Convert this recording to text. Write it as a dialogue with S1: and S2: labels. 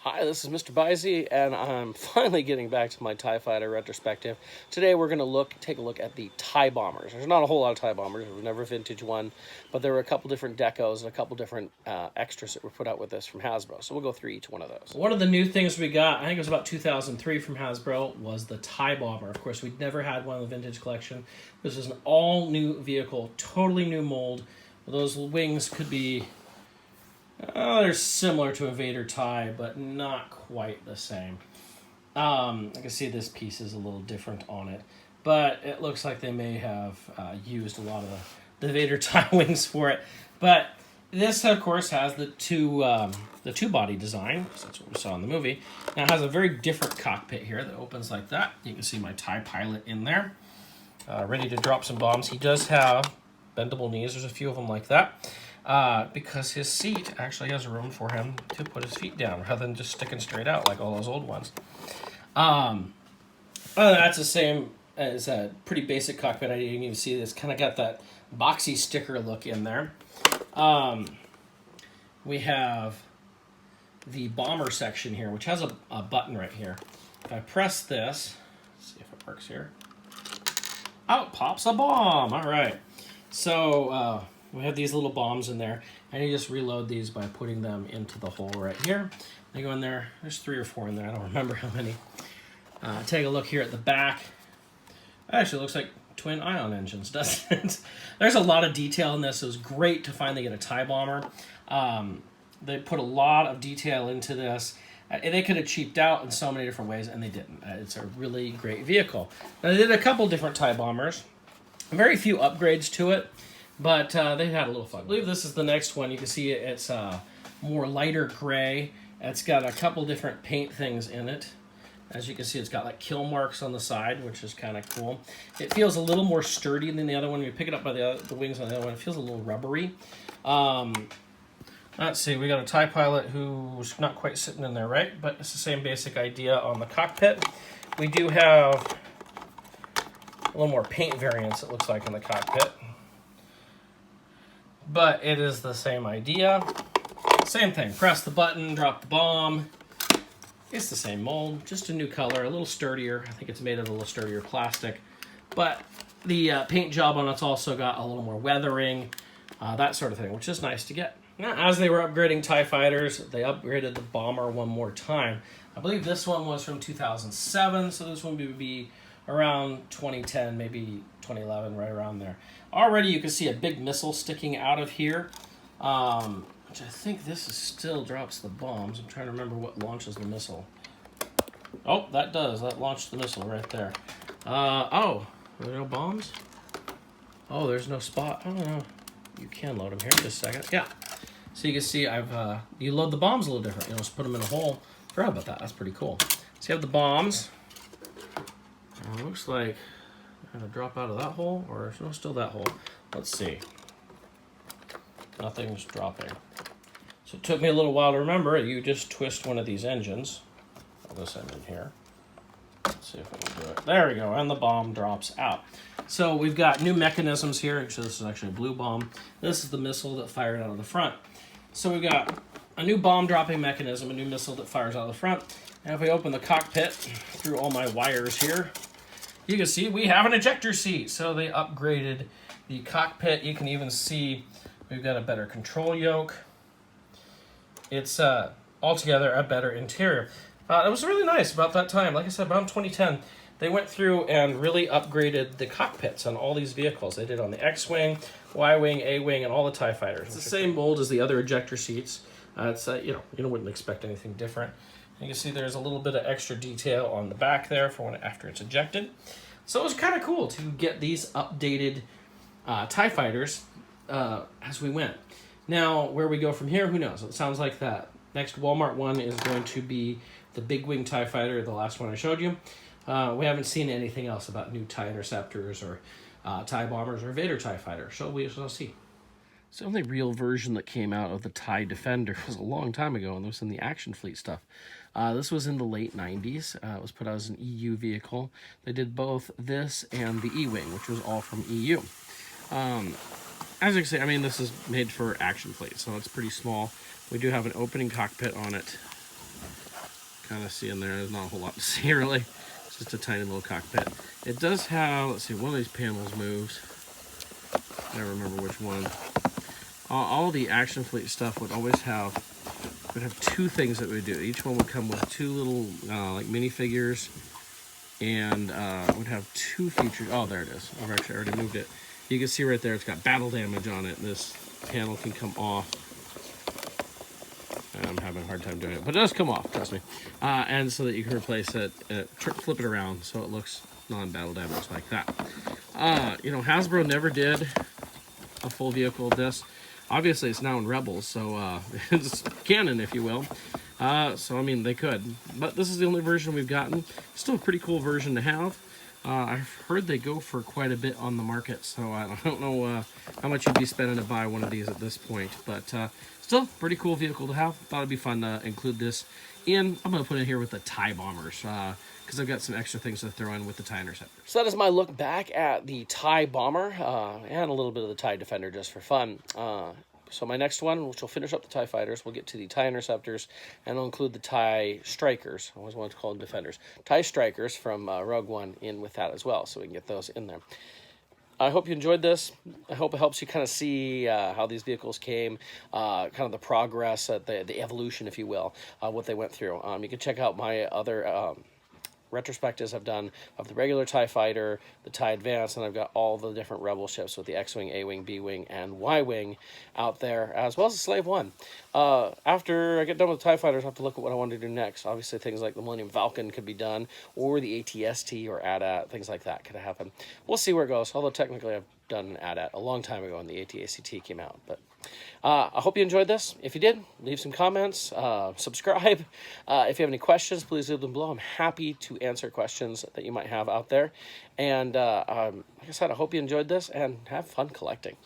S1: Hi, this is MrByZ, and I'm finally getting back to my TIE Fighter retrospective. Today we're going to take a look at the TIE Bombers. There's not a whole lot of TIE Bombers. There was never a vintage one, but there were a couple different decos and a couple different extras that were put out with this from Hasbro. So we'll go through each one of those.
S2: One of the new things we got, I think it was about 2003 from Hasbro, was the TIE Bomber. Of course, we'd never had one in the vintage collection. This is an all-new vehicle, totally new mold. Those wings could be... they're similar to a Vader TIE, but not quite the same. I can see this piece is a little different on it, but it looks like they may have used a lot of the Vader TIE wings for it. But this, of course, has the two body design, because that's what we saw in the movie. Now it has a very different cockpit here that opens like that. You can see my TIE pilot in there, ready to drop some bombs. He does have bendable knees. There's a few of them like that. Because his seat actually has room for him to put his feet down rather than just sticking straight out like all those old ones. That's the same as a pretty basic cockpit. I didn't even see this. Kind of got that boxy sticker look in there. We have the bomber section here, which has a button right here. If I press this, let's see if it works here. Out pops a bomb. All right. So... we have these little bombs in there, and you just reload these by putting them into the hole right here. They go in there. There's 3 or 4 in there. I don't remember how many. Take a look here at the back. It actually looks like twin ion engines, doesn't it? There's a lot of detail in this. It was great to finally get a TIE Bomber. They put a lot of detail into this. They could have cheaped out in so many different ways, and they didn't. It's a really great vehicle. Now, they did a couple different TIE Bombers. Very few upgrades to it. But they had a little fun. I believe this is the next one. You can see it's more lighter gray. It's got a couple different paint things in it. As you can see, it's got like kill marks on the side, which is kind of cool. It feels a little more sturdy than the other one. You pick it up by the wings on the other one. It feels a little rubbery. Let's see. We got a TIE pilot who's not quite sitting in there, right? But it's the same basic idea on the cockpit. We do have a little more paint variance, it looks like, in the cockpit. But it is the same idea. Same thing. Press the button, drop the bomb. It's the same mold, just a new color, a little sturdier. I think it's made of a little sturdier plastic. But the paint job on it's also got a little more weathering, that sort of thing, which is nice to get. Now, as they were upgrading TIE Fighters, they upgraded the Bomber one more time. I believe this one was from 2007, so this one would be around 2010, maybe 2011, right around there. Already you can see a big missile sticking out of here, which I think this is still drops the bombs. I'm trying to remember what launches the missile. Oh, that does. That launched the missile right there. Oh, are there no bombs? Oh, there's no spot. Oh, no. You can load them here. Just a second. Yeah. So you can see you load the bombs a little different. You know, just put them in a hole. Forgot about that. That's pretty cool. So you have the bombs. It looks like they're going to drop out of that hole, or no, still that hole. Let's see. Nothing's dropping. So it took me a little while to remember. You just twist one of these engines. I'll just end in here. Let's see if I can do it. There we go, and the bomb drops out. So we've got new mechanisms here. Actually, this is actually a blue bomb. This is the missile that fired out of the front. So we've got a new bomb dropping mechanism, a new missile that fires out of the front. And if we open the cockpit through all my wires here, you can see we have an ejector seat. So they upgraded the cockpit. You can even see we've got a better control yoke. It's altogether a better interior. It was really nice about that time. Like I said, around 2010, they went through and really upgraded the cockpits on all these vehicles. They did on the X-Wing, Y-Wing, A-Wing, and all the TIE Fighters. It's the same mold as the other ejector seats. It's you wouldn't expect anything different. You can see there's a little bit of extra detail on the back there for when after it's ejected. So it was kind of cool to get these updated TIE Fighters as we went. Now, where we go from here, who knows? It sounds like that next Walmart one is going to be the Big Wing TIE Fighter, the last one I showed you. We haven't seen anything else about new TIE Interceptors or TIE Bombers or Vader TIE Fighter, so we shall see. So the only real version that came out of the TIE Defender was a long time ago, and it was in the Action Fleet stuff. This was in the late 90s. It was put out as an EU vehicle. They did both this and the E-Wing, which was all from EU. As you can see, I mean, this is made for Action Fleet, so it's pretty small. We do have an opening cockpit on it. kind of see in there. There's not a whole lot to see really. It's just a tiny little cockpit. It does have, let's see, one of these panels moves. I don't remember which one. All the Action Fleet stuff would always have, two things that we do. Each one would come with two little like minifigures, and would have two features. Oh, there it is. I've actually already moved it. You can see right there, it's got battle damage on it. This panel can come off. I'm having a hard time doing it, but it does come off, trust me. And so that you can replace it, flip it around so it looks non-battle damage like that. You know, Hasbro never did a full vehicle of this. Obviously, it's now in Rebels, so it's canon, if you will. So, I mean, they could. But this is the only version we've gotten. Still a pretty cool version to have. I've heard they go for quite a bit on the market, so I don't know how much you'd be spending to buy one of these at this point. But still, pretty cool vehicle to have. Thought it'd be fun to include this in. I'm going to put it here with the TIE Bombers, because I've got some extra things to throw in with the TIE Interceptors.
S1: So that is my look back at the TIE Bomber and a little bit of the TIE Defender just for fun. So my next one, which will finish up the TIE Fighters, we'll get to the TIE Interceptors, and I'll include the TIE Strikers. I always want to call them Defenders. TIE Strikers from Rogue One in with that as well, so we can get those in there. I hope you enjoyed this. I hope it helps you kind of see how these vehicles came, kind of the progress, the evolution, if you will, what they went through. You can check out my other retrospectives I've done of the regular TIE Fighter, the TIE Advance, and I've got all the different Rebel ships with the X-Wing, A-Wing, B-Wing, and Y-Wing out there, as well as the Slave One. After I get done with the TIE Fighters, I have to look at what I want to do next. Obviously, things like the Millennium Falcon could be done, or the AT-ST or AT-AT, things like that could happen. We'll see where it goes, although technically I've done an AT-AT a long time ago when the AT-ACT came out, but I hope you enjoyed this. If you did, leave some comments, subscribe. If you have any questions, please leave them below. I'm happy to answer questions that you might have out there. And like I said, I hope you enjoyed this and have fun collecting.